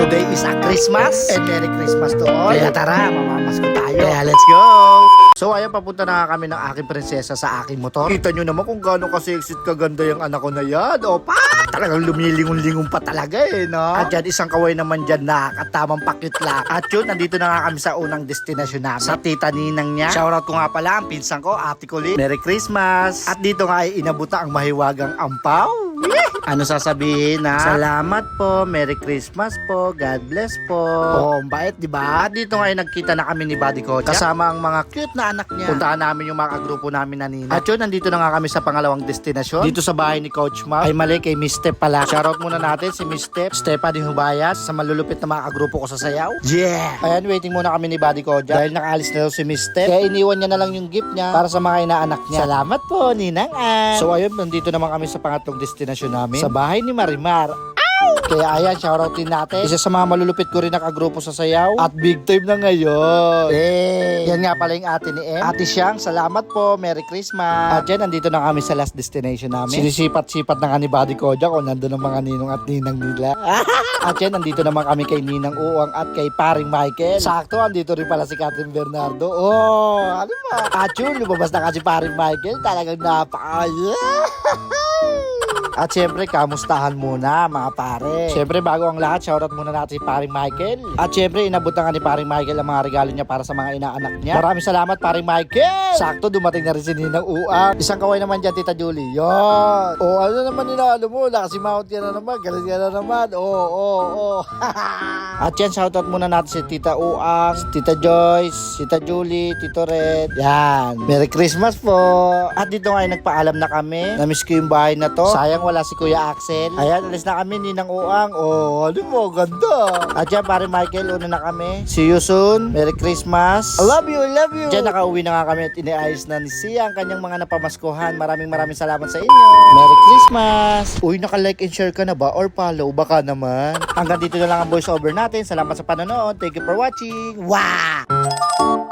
today is a Christmas and Merry Christmas to all. Kaya tara, mamamasko tayo. Kaya let's go! So ayan, papunta na kami ng aking prinsesa sa aking motor. Kita nyo naman kung gaano ka-sexy at kaganda yung anak ko na yan. O pa! Talagang lumilingon-lingon pa talaga no? At dyan, isang kaway naman dyan na katamang pakitlak. At yun, nandito na nga kami sa unang destinasyon namin. Sa tita ninang niya. Shoutout ko nga pala ang pinsan ko, Ate Colleen. Merry Christmas! At dito nga ay inabuta ang mahiwagang ampaw. Ano sasabihin na? Salamat po, Merry Christmas po, God bless po. Oh, bait, di ba? At dito nga ay nagkita na kami ni Buddy Coach kasama ang mga cute na anak niya. Puntahan namin yung mga kagrupo namin na nina. At yun, nandito na nga kami sa pangalawang destinasyon. Dito sa bahay ni Coach Mac. Ay mali kay Miss Step pala. Shoutout muna natin si Miss Step. Stephanie Hubayas sa malulupit na mga kagrupo ko sa sayaw. Yeah! Ayan, waiting muna kami ni Buddy Coach dahil nakaalis na daw si Miss Step. Kaya iniwan niya na lang yung gift niya para sa mga inaanak niya. Salamat po, Ninang Ann. So ayun, nandito naman kami sa pangatlong destinasyon namin. Sa bahay ni Marimar. Kaya ayan, shoutout din natin. Isa sa mga malulupit ko rin nakagrupo sa sayaw. At big time na ngayon. Yan nga pala yung ate ni Em. Ate Siyang, salamat po. Merry Christmas. At yan, nandito na kami sa last destination namin. Sinisipat-sipat na nga ni Buddy Kojak kung nandun ang mga ninong at ninang nila. At yan, nandito naman kami kay Ninang Uwang at kay Paring Michael. Sakto, andito rin pala si Catherine Bernardo. Oh, ano ba? At yun, lumabas na kasi Paring Michael. Talagang At syempre, kamustahan muna mga pare. Syempre, bago ang lahat, shoutout muna natin si Paring Michael. At syempre, inabot na nga ni Paring Michael ang mga regalo niya para sa mga inaanak niya. Maraming salamat, Paring Michael! Sakto, dumating na rin si Ninang Uang. Isang kaway naman dyan, Tita Julie. Yon! O, ano naman inaano mo? Nakasimount yan na naman. Galit yan na naman. Oo. At yan, shoutout muna natin si Tita Uang, si Tita Joyce, Tita Julie, Tito Red. Yan. Merry Christmas po! At dito nga ay nagpaalam na kami. Namiss ko yung bahay na to. Sayang wala si Kuya Axel. Ayan, alis na kami, Ninang Uang. Oh, ano mo, ganda. At yan, pare Michael, una na kami. See you soon. Merry Christmas. I love you, I love you. Diyan, nakauwi na nga kami at iniayos na ni Sia ang kanyang mga napamaskuhan. Maraming salamat sa inyo. Merry Christmas. Uy, naka-like and share ka na ba? Or follow? Baka naman. Hanggang dito na lang ang voice over natin. Salamat sa panonood. Thank you for watching. Wow!